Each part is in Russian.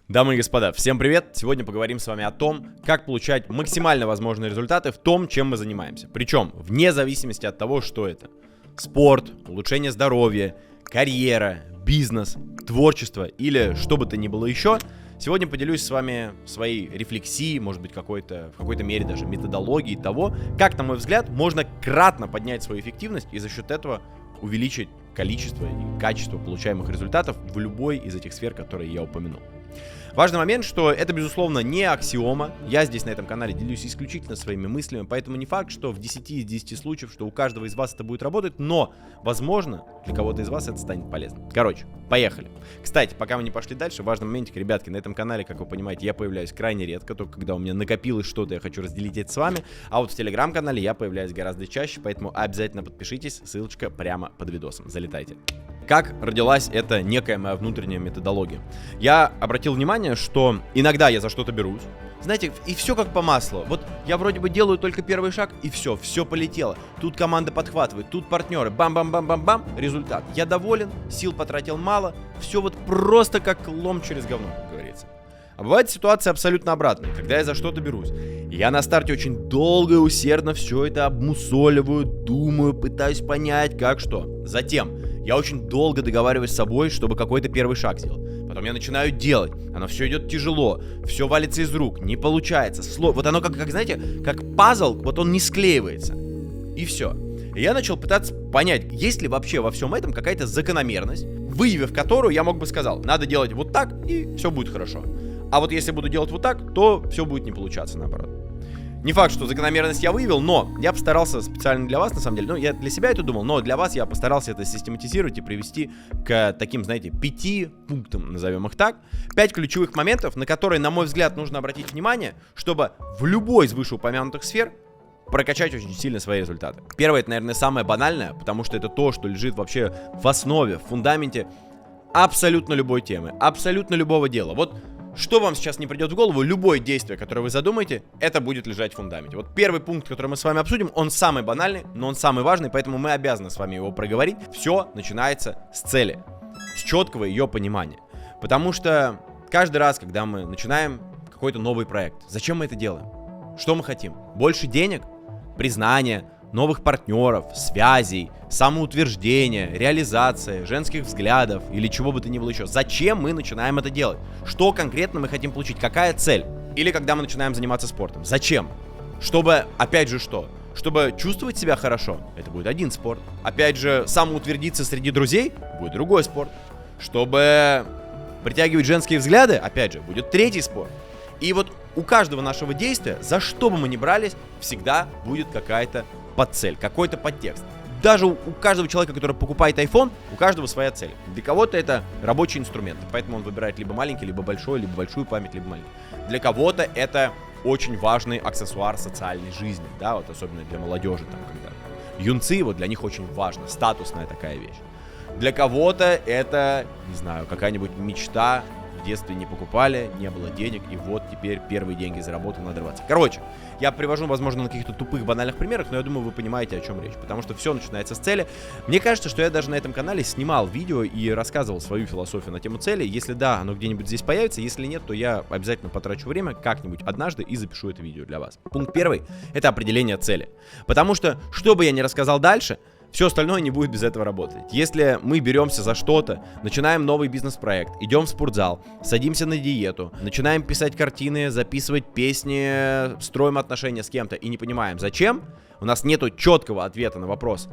Дамы и господа, всем привет! Сегодня поговорим с вами о том, как получать максимально возможные результаты в том, чем мы занимаемся. Причем вне зависимости от того, что это. Спорт, улучшение здоровья, карьера, бизнес, творчество или что бы то ни было еще. Сегодня поделюсь с вами своей рефлексией, может быть, в какой-то мере даже методологией того, как, на мой взгляд, можно кратно поднять свою эффективность и за счет этого увеличить количество и качество получаемых результатов в любой из этих сфер, которые я упомянул. Важный момент, что это, безусловно, не аксиома. Я здесь на этом канале делюсь исключительно своими мыслями, поэтому не факт, что в 10 из 10 случаев, что у каждого из вас это будет работать, но, возможно, для кого-то из вас это станет полезным. Короче, поехали. Кстати, пока мы не пошли дальше, важный моментик, ребятки, на этом канале, как вы понимаете, я появляюсь крайне редко, только когда у меня накопилось что-то, я хочу разделить это с вами, а вот в телеграм-канале я появляюсь гораздо чаще, поэтому обязательно подпишитесь, ссылочка прямо под видосом, залетайте. Как родилась эта некая моя внутренняя методология? Я обратил внимание, что иногда я за что-то берусь, знаете, и все как по маслу. Вот я вроде бы делаю только первый шаг, и все полетело. Тут команда подхватывает, тут партнеры, бам-бам-бам-бам-бам, результат. Я доволен, сил потратил мало, все вот просто как лом через говно, как говорится. А бывает ситуация абсолютно обратная, когда я за что-то берусь. Я на старте очень долго и усердно все это обмусоливаю, думаю, пытаюсь понять, как что. Затем я очень долго договариваюсь с собой, чтобы какой-то первый шаг сделать. Потом я начинаю делать. Оно все идет тяжело, все валится из рук, не получается. Вот оно как знаете, как пазл, вот он не склеивается. И все. И я начал пытаться понять, есть ли вообще во всем этом какая-то закономерность, выявив которую я мог бы сказать, надо делать вот так, и все будет хорошо. А вот если буду делать вот так, то все будет не получаться, наоборот. Не факт, что закономерность я выявил, но я постарался специально для вас, на самом деле, я для себя это думал, но для вас я постарался это систематизировать и привести к таким, знаете, 5 пунктам, назовем их так. 5 ключевых моментов, на которые, на мой взгляд, нужно обратить внимание, чтобы в любой из вышеупомянутых сфер прокачать очень сильно свои результаты. Первое, это, наверное, самое банальное, потому что это то, что лежит вообще в основе, в фундаменте абсолютно любой темы, абсолютно любого дела. Вот что вам сейчас не придет в голову, любое действие, которое вы задумаете, это будет лежать в фундаменте. Вот первый пункт, который мы с вами обсудим, он самый банальный, но он самый важный, поэтому мы обязаны с вами его проговорить. Все начинается с цели, с четкого ее понимания. Потому что каждый раз, когда мы начинаем какой-то новый проект, зачем мы это делаем? Что мы хотим? Больше денег? Признания? Новых партнеров, связей, самоутверждения, реализация, женских взглядов или чего бы то ни было еще. Зачем мы начинаем это делать? Что конкретно мы хотим получить? Какая цель? Или когда мы начинаем заниматься спортом? Зачем? Чтобы, опять же, что? Чтобы чувствовать себя хорошо? Это будет один спорт. Опять же, самоутвердиться среди друзей? Будет другой спорт. Чтобы притягивать женские взгляды? Опять же, будет третий спорт. И вот у каждого нашего действия, за что бы мы ни брались, всегда будет какая-то подцель, какой-то подтекст. Даже у каждого человека, который покупает iPhone, у каждого своя цель. Для кого-то это рабочий инструмент, поэтому он выбирает либо маленький, либо большой, либо большую память, либо маленький. Для кого-то это очень важный аксессуар социальной жизни, да, вот особенно для молодежи, там, когда юнцы, вот для них очень важно, статусная такая вещь. Для кого-то это, не знаю, какая-нибудь мечта. В детстве не покупали, не было денег, и вот теперь первые деньги заработал, надо рваться. Короче, я привожу, возможно, на каких-то тупых, банальных примерах, но я думаю, вы понимаете, о чем речь, потому что все начинается с цели. Мне кажется, что я даже на этом канале снимал видео и рассказывал свою философию на тему цели. Если да, оно где-нибудь здесь появится, если нет, то я обязательно потрачу время как-нибудь однажды и запишу это видео для вас. Пункт первый — это определение цели. Потому что, что бы я ни рассказал дальше, все остальное не будет без этого работать. Если мы беремся за что-то, начинаем новый бизнес-проект, идем в спортзал, садимся на диету, начинаем писать картины, записывать песни, строим отношения с кем-то и не понимаем, зачем, у нас нету четкого ответа на вопрос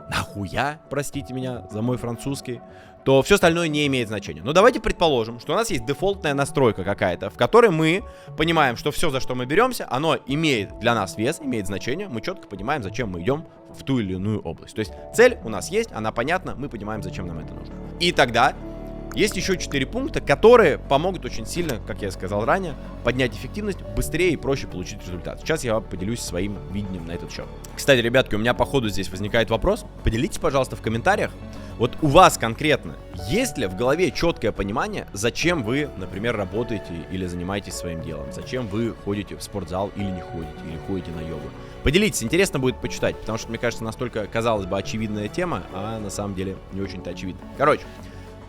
«нахуя?», простите меня за мой французский, то все остальное не имеет значения. Но давайте предположим, что у нас есть дефолтная настройка какая-то, в которой мы понимаем, что все, за что мы беремся, оно имеет для нас вес, имеет значение, мы четко понимаем, зачем мы идем в ту или иную область. То есть цель у нас есть, она понятна, мы понимаем, зачем нам это нужно. И тогда есть еще 4 пункта, которые помогут очень сильно, как я сказал ранее, поднять эффективность, быстрее и проще получить результат. Сейчас я поделюсь своим видением на этот счет. Кстати, ребятки, у меня по ходу здесь возникает вопрос. Поделитесь, пожалуйста, в комментариях, вот у вас конкретно есть ли в голове четкое понимание, зачем вы, например, работаете или занимаетесь своим делом? Зачем вы ходите в спортзал или не ходите, или ходите на йогу? Поделитесь, интересно будет почитать, потому что, мне кажется, настолько, казалось бы, очевидная тема, а на самом деле не очень-то очевидно. Короче,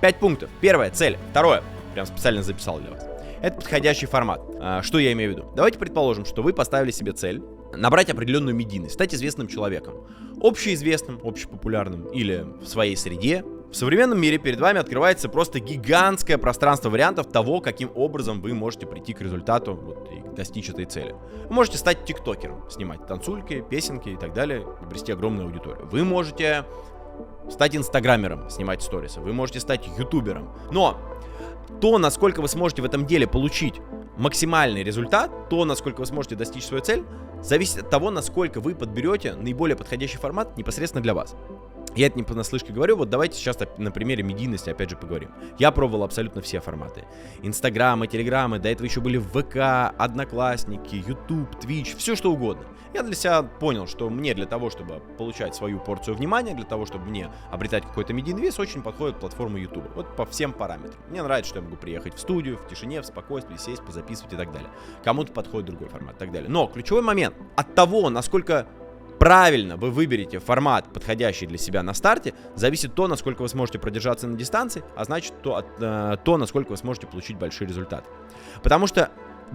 5 пунктов. Первое — цель. Второе, прям специально записал для вас. это подходящий формат. Что я имею в виду? Давайте предположим, что вы поставили себе цель набрать определенную медийность, стать известным человеком. Общеизвестным, общепопулярным или в своей среде. В современном мире перед вами открывается просто гигантское пространство вариантов того, каким образом вы можете прийти к результату и достичь этой цели. Вы можете стать тиктокером, снимать танцульки, песенки и так далее, обрести огромную аудиторию. Вы можете стать инстаграмером, снимать сторисы. Вы можете стать ютубером. Но то, насколько вы сможете в этом деле получить максимальный результат, то, насколько вы сможете достичь свою цель, зависит от того, насколько вы подберете наиболее подходящий формат непосредственно для вас. Я это не понаслышке говорю, вот давайте сейчас на примере медийности опять же поговорим. Я пробовал абсолютно все форматы. Инстаграмы, телеграммы, до этого еще были ВК, Одноклассники, Ютуб, Твич, все что угодно. Я для себя понял, что мне для того, чтобы получать свою порцию внимания, для того, чтобы мне обретать какой-то медийный вес, очень подходит платформа YouTube. Вот по всем параметрам. Мне нравится, что я могу приехать в студию, в тишине, в спокойствии, сесть, позаписывать и так далее. Кому-то подходит другой формат и так далее. Но ключевой момент от того, насколько правильно вы выберете формат, подходящий для себя на старте, зависит то, насколько вы сможете продержаться на дистанции, а значит то, насколько вы сможете получить большие результаты. Потому что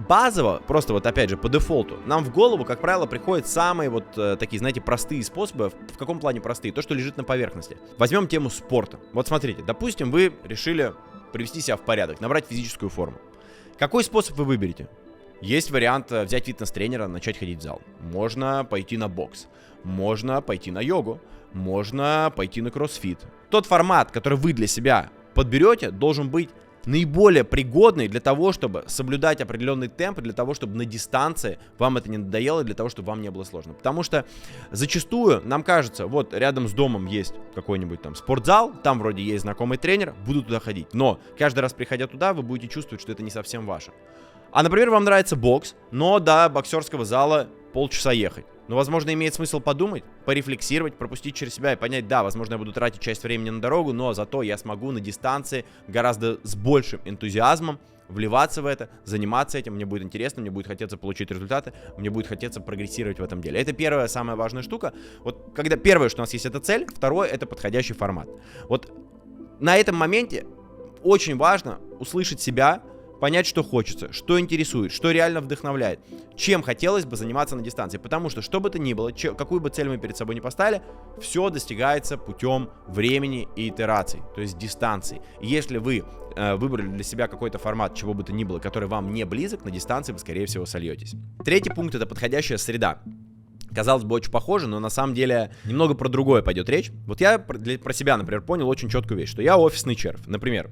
базово, просто вот опять же по дефолту, нам в голову, как правило, приходят самые такие, знаете, простые способы. В каком плане простые? То, что лежит на поверхности. Возьмем тему спорта. Вот смотрите, допустим, вы решили привести себя в порядок, набрать физическую форму. Какой способ вы выберете? Есть вариант взять фитнес-тренера, начать ходить в зал. Можно пойти на бокс, можно пойти на йогу, можно пойти на кроссфит. Тот формат, который вы для себя подберете, должен быть наиболее пригодный для того, чтобы соблюдать определенный темп, для того, чтобы на дистанции вам это не надоело, для того, чтобы вам не было сложно. Потому что зачастую нам кажется, вот рядом с домом есть какой-нибудь там спортзал, там вроде есть знакомый тренер, буду туда ходить. Но каждый раз, приходя туда, вы будете чувствовать, что это не совсем ваше. А, например, вам нравится бокс, но до боксерского зала полчаса ехать. Но, возможно, имеет смысл подумать, порефлексировать, пропустить через себя и понять, да, возможно, я буду тратить часть времени на дорогу, но зато я смогу на дистанции гораздо с большим энтузиазмом вливаться в это, заниматься этим, мне будет интересно, мне будет хотеться получить результаты, мне будет хотеться прогрессировать в этом деле. Это первая, самая важная штука. Вот когда первое, что у нас есть, это цель, второе, это подходящий формат. Вот на этом моменте очень важно услышать себя, понять, что хочется, что интересует, что реально вдохновляет, чем хотелось бы заниматься на дистанции. Потому что, что бы то ни было, какую бы цель мы перед собой не поставили, все достигается путем времени и итераций, то есть дистанции. И если вы выбрали для себя какой-то формат, чего бы то ни было, который вам не близок, на дистанции вы, скорее всего, сольетесь. Третий пункт — это подходящая среда. Казалось бы, очень похоже, но на самом деле немного про другое пойдет речь. Вот я про себя, например, понял очень четкую вещь, что я офисный червь. Например,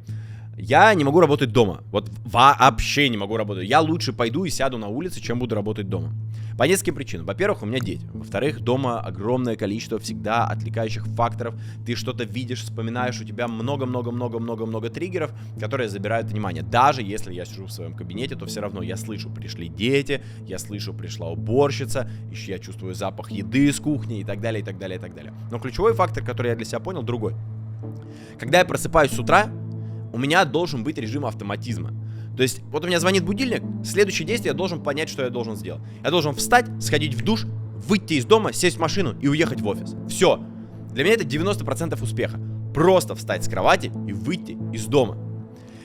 я не могу работать дома. Вот вообще не могу работать. Я лучше пойду и сяду на улице, чем буду работать дома. По нескольким причинам. Во-первых, у меня дети. Во-вторых, дома огромное количество всегда отвлекающих факторов. Ты что-то видишь, вспоминаешь, у тебя много-много-много-много-много триггеров, которые забирают внимание. Даже если я сижу в своем кабинете, то все равно я слышу, пришли дети, я слышу, пришла уборщица, еще я чувствую запах еды из кухни и так далее, и так далее, и так далее. Но ключевой фактор, который я для себя понял, другой. Когда я просыпаюсь с утра, у меня должен быть режим автоматизма. То есть, вот у меня звонит будильник, следующее действие я должен понять, что я должен сделать. Я должен встать, сходить в душ, выйти из дома, сесть в машину и уехать в офис. Все. Для меня это 90% успеха. Просто встать с кровати и выйти из дома.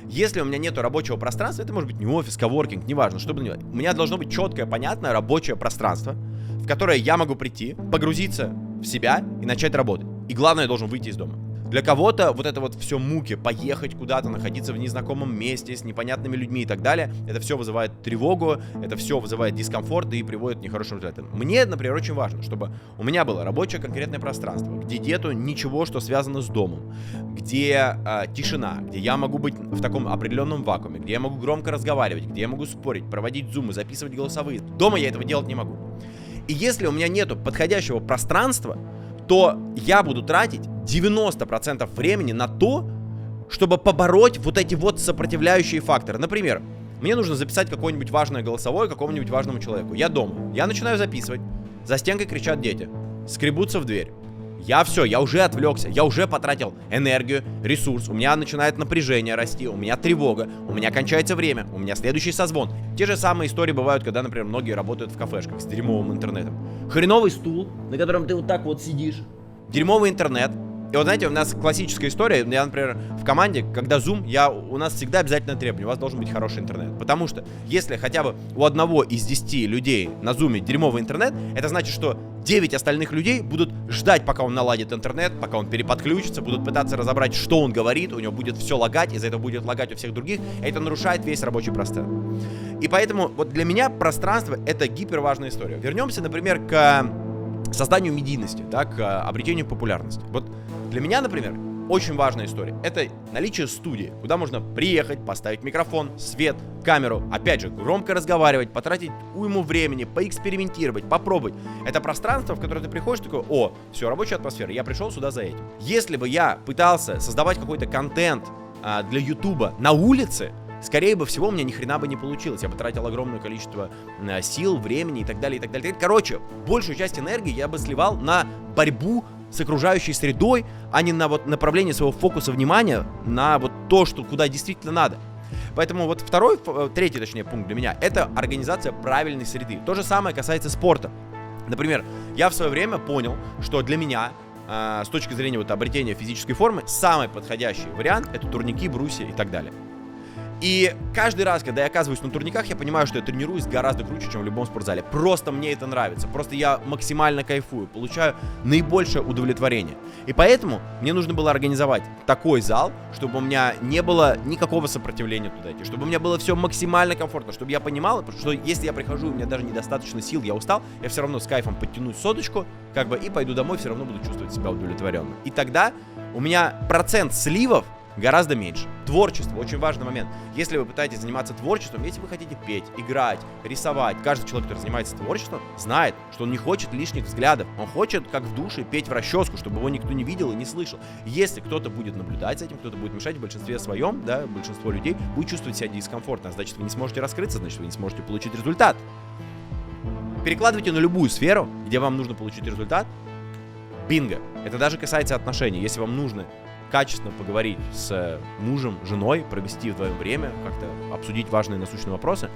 Если у меня нету рабочего пространства, это может быть не офис, коворкинг, неважно, что бы ни было. У меня должно быть четкое, понятное рабочее пространство, в которое я могу прийти, погрузиться в себя и начать работать. И главное, я должен выйти из дома. Для кого-то вот это вот все муки, поехать куда-то, находиться в незнакомом месте с непонятными людьми и так далее, это все вызывает тревогу, это все вызывает дискомфорт и приводит к нехорошим результатам. Мне, например, очень важно, чтобы у меня было рабочее конкретное пространство, где нету ничего, что связано с домом, где тишина, где я могу быть в таком определенном вакууме, где я могу громко разговаривать, где я могу спорить, проводить зумы, записывать голосовые. Дома я этого делать не могу. И если у меня нету подходящего пространства, то я буду тратить 90% времени на то, чтобы побороть вот эти вот сопротивляющие факторы. Например, мне нужно записать какое-нибудь важное голосовое какому-нибудь важному человеку. Я дома, я начинаю записывать, за стенкой кричат дети, скребутся в дверь. Я уже отвлекся, я уже потратил энергию, ресурс, у меня начинает напряжение расти, у меня тревога, у меня кончается время, у меня следующий созвон. Те же самые истории бывают, когда, например, многие работают в кафешках с дерьмовым интернетом. Хреновый стул, на котором ты вот так вот сидишь, дерьмовый интернет, И вот знаете, у нас классическая история, я, например, в команде, когда Zoom, у нас всегда обязательно требование, у вас должен быть хороший интернет. Потому что если хотя бы у одного из 10 людей на Zoom дерьмовый интернет, это значит, что 9 остальных людей будут ждать, пока он наладит интернет, пока он переподключится, будут пытаться разобрать, что он говорит, у него будет все лагать, из-за этого будет лагать у всех других, и это нарушает весь рабочий процесс. И поэтому вот для меня пространство — это гиперважная история. Вернемся, например, к созданию медийности, да, к обретению популярности. Вот для меня, например, очень важная история — это наличие студии, куда можно приехать, поставить микрофон, свет, камеру, опять же, громко разговаривать, потратить уйму времени, поэкспериментировать, попробовать. Это пространство, в которое ты приходишь, такой: о, все, рабочая атмосфера, я пришел сюда за этим. Если бы я пытался создавать какой-то контент для Ютуба на улице, скорее бы всего, у меня ни хрена бы не получилось. Я бы тратил огромное количество сил, времени и так далее, и так далее. Короче, большую часть энергии я бы сливал на борьбу с окружающей средой, а не на вот направление своего фокуса внимания на вот то, что куда действительно надо. Поэтому вот третий пункт для меня — это организация правильной среды. То же самое касается спорта. Например, я в свое время понял, что для меня с точки зрения вот обретения физической формы самый подходящий вариант — это турники, брусья и так далее. И каждый раз, когда я оказываюсь на турниках, я понимаю, что я тренируюсь гораздо круче, чем в любом спортзале. Просто мне это нравится. Просто я максимально кайфую, получаю наибольшее удовлетворение. И поэтому мне нужно было организовать такой зал, чтобы у меня не было никакого сопротивления туда идти, чтобы у меня было все максимально комфортно, чтобы я понимал, что если я прихожу, у меня даже недостаточно сил, я устал, я все равно с кайфом подтянусь соточку, и пойду домой, все равно буду чувствовать себя удовлетворенным. И тогда у меня процент сливов гораздо меньше. Творчество — очень важный момент. Если вы пытаетесь заниматься творчеством, если вы хотите петь, играть, рисовать, каждый человек, который занимается творчеством, знает, что он не хочет лишних взглядов. Он хочет, как в душе, петь в расческу, чтобы его никто не видел и не слышал. Если кто-то будет наблюдать за этим, кто-то будет мешать, в большинстве своем, да, большинство людей будет чувствовать себя дискомфортно. Значит, вы не сможете раскрыться, значит, вы не сможете получить результат. Перекладывайте на любую сферу, где вам нужно получить результат. Бинго. Это даже касается отношений. Если вам нужно качественно поговорить с мужем, женой, провести вдвоем время, как-то обсудить важные насущные вопросы,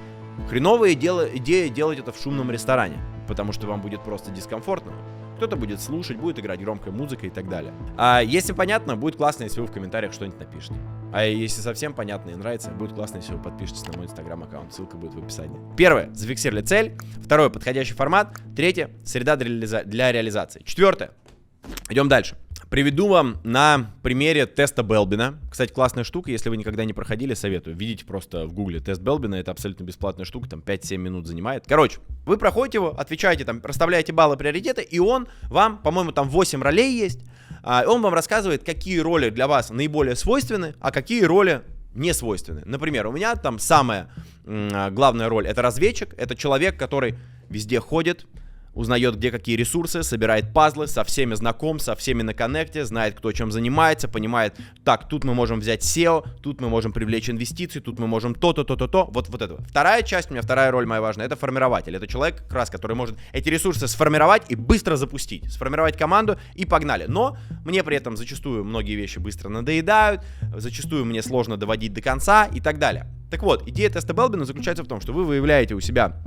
хреновая идея делать это в шумном ресторане, потому что вам будет просто дискомфортно. Кто-то будет слушать, будет играть громкая музыка и так далее. А если понятно, будет классно, если вы в комментариях что-нибудь напишите. А если совсем понятно и нравится, будет классно, если вы подпишетесь на мой инстаграм-аккаунт. Ссылка будет в описании. Первое — зафиксировали цель. Второе — подходящий формат. Третье — среда для реализации. Четвертое — идем дальше. Приведу вам на примере теста Белбина. Кстати, классная штука, если вы никогда не проходили, советую. Введите просто в гугле тест Белбина, это абсолютно бесплатная штука, там 5-7 минут занимает. Короче, вы проходите его, отвечаете, там, расставляете баллы приоритета, и он вам, по-моему, там 8 ролей есть, он вам рассказывает, какие роли для вас наиболее свойственны, а какие роли не свойственны. Например, у меня там самая главная роль — это разведчик, это человек, который везде ходит, узнает, где какие ресурсы, собирает пазлы, со всеми знаком, со всеми на коннекте, знает, кто чем занимается, понимает: так, тут мы можем взять SEO, тут мы можем привлечь инвестиции, тут мы можем то-то. Вот это. Вторая часть, у меня вторая роль моя важная — это формирователь. Это человек, как раз, который может эти ресурсы сформировать и быстро запустить. Сформировать команду и погнали. Но мне при этом зачастую многие вещи быстро надоедают, зачастую мне сложно доводить до конца и так далее. Так вот, идея теста Белбина заключается в том, что вы выявляете у себя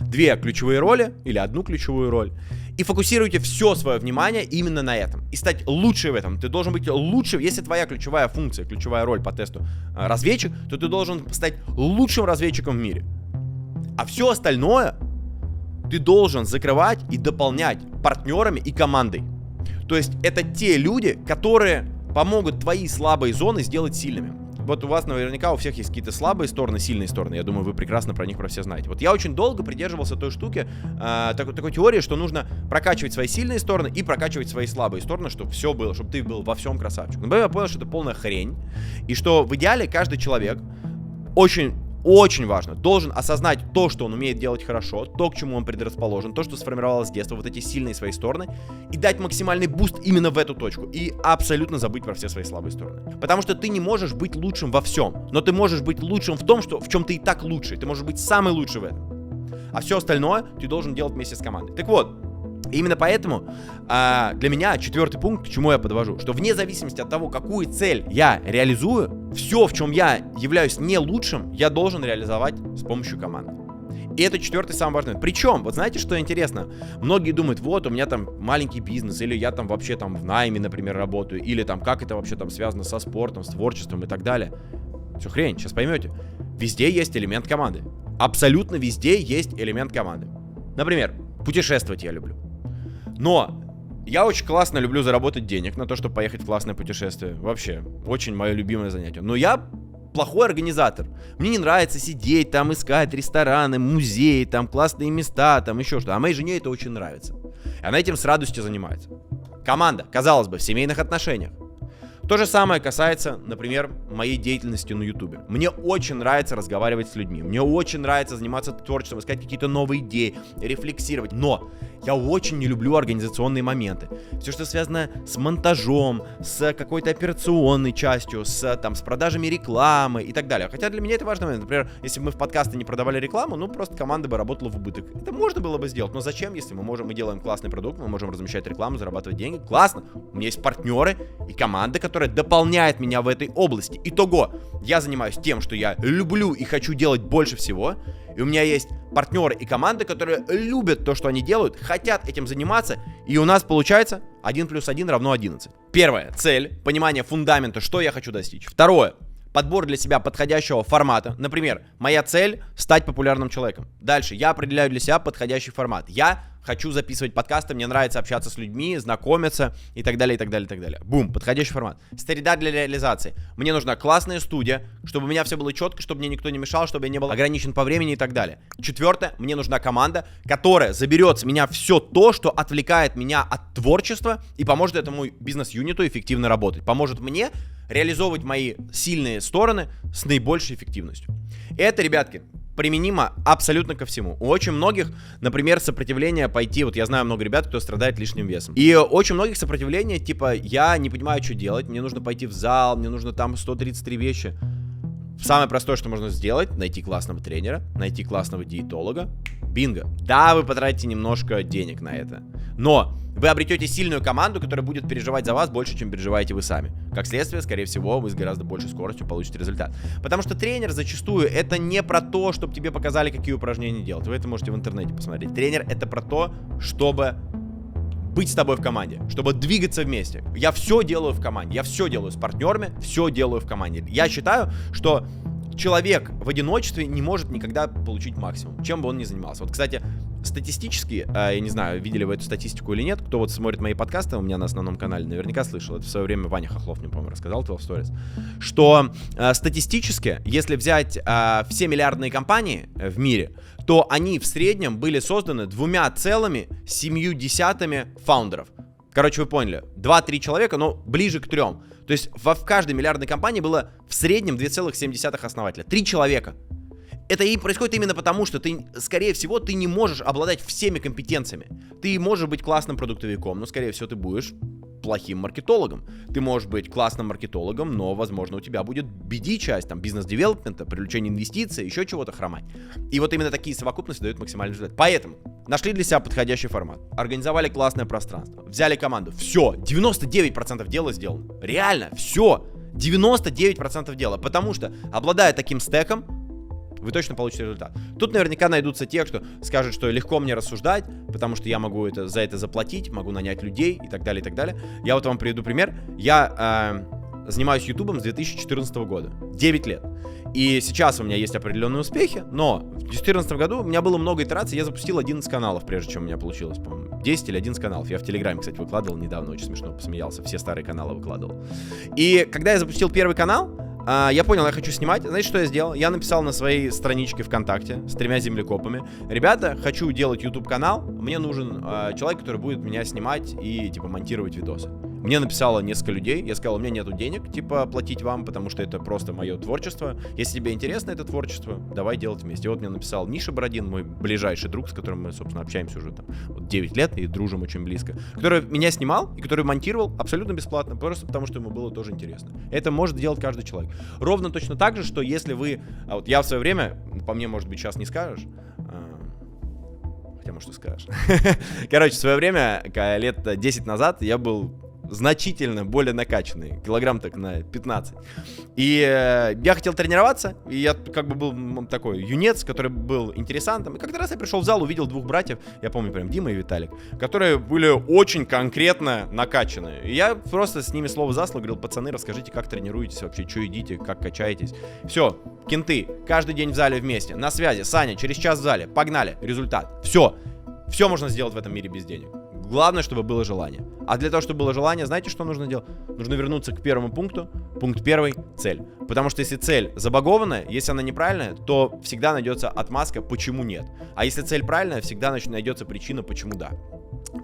две ключевые роли или одну ключевую роль и фокусируете все свое внимание именно на этом. И стать лучше в этом. Ты должен быть лучше. Если твоя ключевая функция, ключевая роль по тесту разведчик, то ты должен стать лучшим разведчиком в мире. А все остальное ты должен закрывать и дополнять партнерами и командой. То есть это те люди, которые помогут твои слабые зоны сделать сильными. Вот у вас наверняка у всех есть какие-то слабые стороны, сильные стороны. Я думаю, вы прекрасно про них все знаете. Вот я очень долго придерживался той штуки, такой теории, что нужно прокачивать свои сильные стороны и прокачивать свои слабые стороны, чтобы все было, чтобы ты был во всем красавчик. Но я понял, что это полная хрень. И что в идеале каждый человек очень важно, должен осознать то, что он умеет делать хорошо, то, к чему он предрасположен, то, что сформировалось с детства, вот эти сильные свои стороны, и дать максимальный буст именно в эту точку, и абсолютно забыть про все свои слабые стороны. Потому что ты не можешь быть лучшим во всем, но ты можешь быть лучшим в том, в чем ты и так лучший, ты можешь быть самый лучший в этом. А все остальное ты должен делать вместе с командой. Так вот, именно поэтому для меня четвертый пункт, к чему я подвожу, что вне зависимости от того, какую цель я реализую, все, в чем я являюсь не лучшим, я должен реализовать с помощью команды. И это четвертый самый важный. Причем, вот знаете, что интересно? Многие думают, вот, у меня там маленький бизнес, или я там вообще там в найме, например, работаю, или там как это вообще там связано со спортом, с творчеством и так далее. Все хрень, сейчас поймете. Везде есть элемент команды. Абсолютно везде есть элемент команды. Например, путешествовать я люблю. Но я очень классно люблю заработать денег на то, чтобы поехать в классное путешествие. Вообще, очень мое любимое занятие. Но я плохой организатор. Мне не нравится сидеть там, искать рестораны, музеи, там классные места, там еще что. А моей жене это очень нравится. И она этим с радостью занимается. Команда, казалось бы, в семейных отношениях. То же самое касается, например, моей деятельности на Ютубе. Мне очень нравится разговаривать с людьми. Мне очень нравится заниматься творчеством, искать какие-то новые идеи, рефлексировать. Но я очень не люблю организационные моменты. Все, что связано с монтажом, с какой-то операционной частью, с продажами рекламы и так далее. Хотя для меня это важный момент. Например, если бы мы в подкасты не продавали рекламу, ну просто команда бы работала в убыток. Это можно было бы сделать. Но зачем, если мы делаем классный продукт, мы можем размещать рекламу, зарабатывать деньги? Классно. У меня есть партнеры и команда, которая дополняет меня в этой области. Итого, я занимаюсь тем, что я люблю и хочу делать больше всего. И у меня есть партнеры и команды, которые любят то, что они делают, хотят этим заниматься. И у нас получается 1 + 1 = 11. Первое. Цель. Понимание фундамента, что я хочу достичь. Второе. Подбор для себя подходящего формата. Например, моя цель — стать популярным человеком. Дальше. Я определяю для себя подходящий формат. Я хочу записывать подкасты, мне нравится общаться с людьми, знакомиться и так далее, и так далее, и так далее. Бум, подходящий формат. Среда для реализации. Мне нужна классная студия, чтобы у меня все было четко, чтобы мне никто не мешал, чтобы я не был ограничен по времени и так далее. Четвертое, мне нужна команда, которая заберет с меня все то, что отвлекает меня от творчества и поможет этому бизнес-юниту эффективно работать. Поможет мне реализовывать мои сильные стороны с наибольшей эффективностью. Это, ребятки, применимо абсолютно ко всему. У очень многих, например, сопротивление пойти, вот я знаю много ребят, кто страдает лишним весом. И очень многих сопротивление, типа, я не понимаю, что делать, мне нужно пойти в зал, мне нужно там 133 вещи. Самое простое, что можно сделать, найти классного тренера, найти классного диетолога. Бинго. Да, вы потратите немножко денег на это, но вы обретете сильную команду, которая будет переживать за вас больше, чем переживаете вы сами. Как следствие, скорее всего, вы с гораздо большей скоростью получите результат. Потому что тренер зачастую это не про то, чтобы тебе показали, какие упражнения делать. Вы это можете в интернете посмотреть. Тренер это про то, чтобы быть с тобой в команде, чтобы двигаться вместе. Я все делаю в команде, я все делаю с партнерами, все делаю в команде. Я считаю, что человек в одиночестве не может никогда получить максимум, чем бы он ни занимался. Вот, кстати, статистически, я не знаю, видели вы эту статистику или нет, кто вот смотрит мои подкасты у меня на основном канале, наверняка слышал, это в свое время Ваня Хохлов мне, по-моему, рассказал, 12 Stories, что статистически, если взять все миллиардные компании в мире, то они в среднем были созданы 2,7 фаундеров. Короче, вы поняли, 2-3 человека, но ближе к 3. То есть в каждой миллиардной компании было в среднем 2,7 основателя. 3 человека. Это и происходит именно потому, что ты, скорее всего, ты не можешь обладать всеми компетенциями. Ты можешь быть классным продуктовиком, но, скорее всего, ты будешь плохим маркетологом. Ты можешь быть классным маркетологом, но, возможно, у тебя будет BD-часть, там, бизнес-девелопмента, привлечение инвестиций, еще чего-то хромать. И вот именно такие совокупности дают максимальный результат. Поэтому нашли для себя подходящий формат, организовали классное пространство, взяли команду. Все, 99% дела сделано. Реально, все, 99% дела. Потому что, обладая таким стеком, вы точно получите результат. Тут наверняка найдутся те, кто скажет, что легко мне рассуждать, потому что я могу за это заплатить, могу нанять людей и так далее, и так далее. Я вот вам приведу пример. Я занимаюсь ютубом с 2014 года, 9 лет. И сейчас у меня есть определенные успехи, но в 2014 году у меня было много итераций, я запустил 11 каналов, прежде чем у меня получилось, по-моему, 10 или 11 каналов. Я в Телеграме, кстати, выкладывал недавно, очень смешно посмеялся, все старые каналы выкладывал. И когда я запустил первый канал, я понял, я хочу снимать. Знаете, что я сделал? Я написал на своей страничке ВКонтакте с 3 землекопами: ребята, хочу делать YouTube канал, мне нужен человек, который будет меня снимать и, типа, монтировать видосы. Мне написало несколько людей, я сказал, у меня нету денег, типа, платить вам, потому что это просто мое творчество. Если тебе интересно это творчество, давай делать вместе. И вот мне написал Миша Бородин, мой ближайший друг, с которым мы, собственно, общаемся уже там вот 9 лет и дружим очень близко, который меня снимал и который монтировал абсолютно бесплатно, просто потому что ему было тоже интересно. Это может делать каждый человек. Ровно точно так же, что если вы... вот я в свое время, по мне, может быть, сейчас не скажешь, хотя, может, и скажешь. Короче, в свое время, лет 10 назад, я был значительно более накачанные, килограмм так на 15. И я хотел тренироваться, и я как бы был такой юнец, который был интересантом. И как-то раз я пришел в зал, увидел двух братьев, я помню прям Дима и Виталик, которые были очень конкретно накачанные. И я просто с ними слово за слово говорил: пацаны, расскажите, как тренируетесь вообще, что едите, как качаетесь. Все, кенты, каждый день в зале вместе, на связи, Саня, через час в зале, погнали, результат. Все можно сделать в этом мире без денег. Главное, чтобы было желание. А для того, чтобы было желание, знаете, что нужно делать? Нужно вернуться к первому пункту. Пункт первый — цель. Потому что если цель забагованная, если она неправильная, то всегда найдется отмазка, почему нет. А если цель правильная, всегда найдется причина, почему да.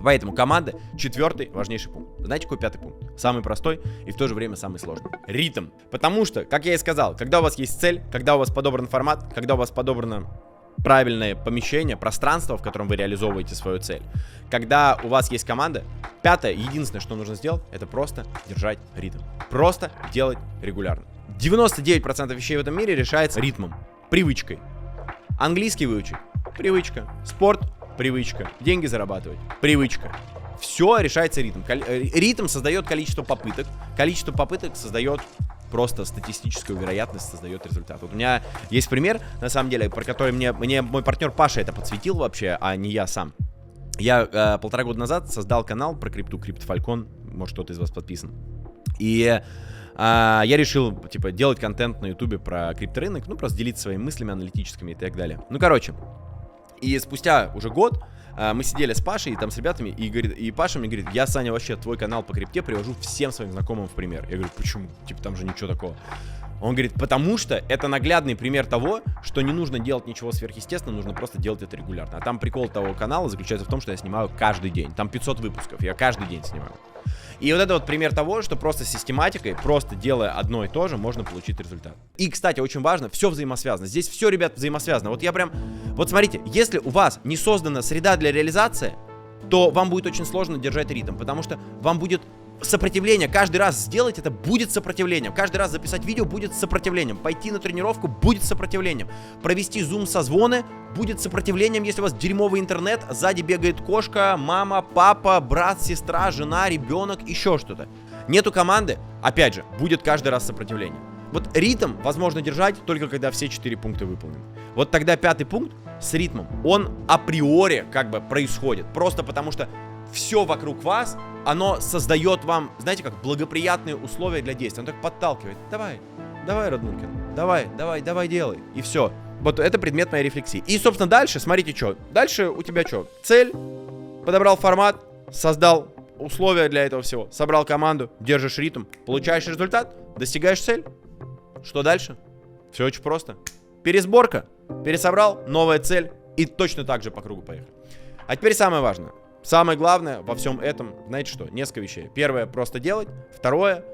Поэтому команда — четвертый важнейший пункт. Знаете, какой пятый пункт? Самый простой и в то же время самый сложный. Ритм. Потому что, как я и сказал, когда у вас есть цель, когда у вас подобран формат, когда у вас подобрано правильное помещение, пространство, в котором вы реализовываете свою цель. Когда у вас есть команда, пятое, единственное, что нужно сделать, это просто держать ритм. Просто делать регулярно. 99% вещей в этом мире решается ритмом, привычкой. Английский выучить — привычка. Спорт — привычка. Деньги зарабатывать — привычка. Все решается ритм. Ритм создает количество попыток. Количество попыток создает просто статистическую вероятность, создает результат. Вот у меня есть пример, на самом деле, про который мне мой партнер Паша это подсветил вообще, а не я сам. Я 1,5 года назад создал канал про крипту, Криптофалькон, может кто-то из вас подписан. И я решил, типа, делать контент на ютубе про крипторынок, ну, просто делиться своими мыслями аналитическими и так далее. Ну, короче, и спустя уже год мы сидели с Пашей и там с ребятами, и Паша мне говорит: я, Саня, вообще твой канал по крипте привожу всем своим знакомым в пример. Я говорю: почему? Типа, там же ничего такого. Он говорит: потому что это наглядный пример того, что не нужно делать ничего сверхъестественного, нужно просто делать это регулярно. А там прикол того канала заключается в том, что я снимаю каждый день. Там 500 выпусков, я каждый день снимаю. И вот это вот пример того, что просто систематикой, просто делая одно и то же, можно получить результат. И, кстати, очень важно, все взаимосвязано. Здесь все, ребят, взаимосвязано. Вот я прям... Вот смотрите, если у вас не создана среда для реализации, то вам будет очень сложно держать ритм, потому что вам будет сопротивление. Каждый раз сделать это будет сопротивлением. Каждый раз записать видео будет сопротивлением. Пойти на тренировку будет сопротивлением. Провести зум-созвоны будет сопротивлением, если у вас дерьмовый интернет, сзади бегает кошка, мама, папа, брат, сестра, жена, ребенок, еще что-то. Нету команды, опять же, будет каждый раз сопротивление. Вот ритм возможно держать только когда все 4 пункта выполнены. Вот тогда 5-й пункт с ритмом, он априори как бы происходит. Просто потому что все вокруг вас, оно создает вам, знаете, как благоприятные условия для действия. Оно так подталкивает. Давай, Радмункин, давай, делай. И все. Вот это предмет моей рефлексии. И, собственно, дальше, смотрите, что. Дальше у тебя что? Цель, подобрал формат, создал условия для этого всего, собрал команду, держишь ритм, получаешь результат, достигаешь цель. Что дальше? Все очень просто. Пересборка, пересобрал, новая цель, и точно так же по кругу поехали. А теперь самое важное. Самое главное во всем этом, знаете что, несколько вещей. Первое, просто делать. Второе,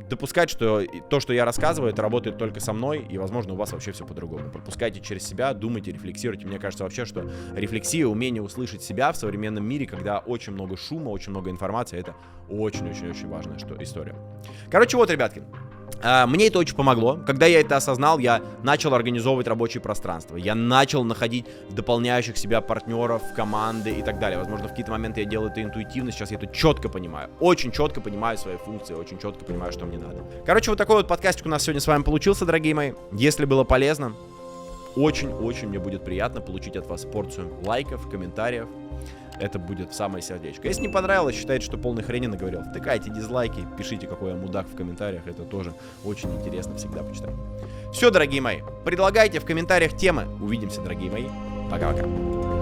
допускать, что то, что я рассказываю, это работает только со мной, и, возможно, у вас вообще все по-другому. Пропускайте через себя, думайте, рефлексируйте. Мне кажется вообще, что рефлексия, умение услышать себя в современном мире, когда очень много шума, очень много информации, это очень-очень-очень важная история. Короче, вот, ребятки. Мне это очень помогло. Когда я это осознал, я начал организовывать рабочее пространство. Я начал находить дополняющих себя партнеров, команды и так далее. Возможно, в какие-то моменты я делал это интуитивно. Сейчас я это четко понимаю. Очень четко понимаю свои функции. Очень четко понимаю, что мне надо. Короче, вот такой вот подкастик у нас сегодня с вами получился, дорогие мои. Если было полезно, очень-очень мне будет приятно получить от вас порцию лайков, комментариев. Это будет самое сердечко. Если не понравилось, считайте, что полной хрени наговорил, втыкайте дизлайки, пишите, какой я мудак в комментариях. Это тоже очень интересно всегда почитать. Все, дорогие мои, предлагайте в комментариях темы. Увидимся, дорогие мои. Пока-пока.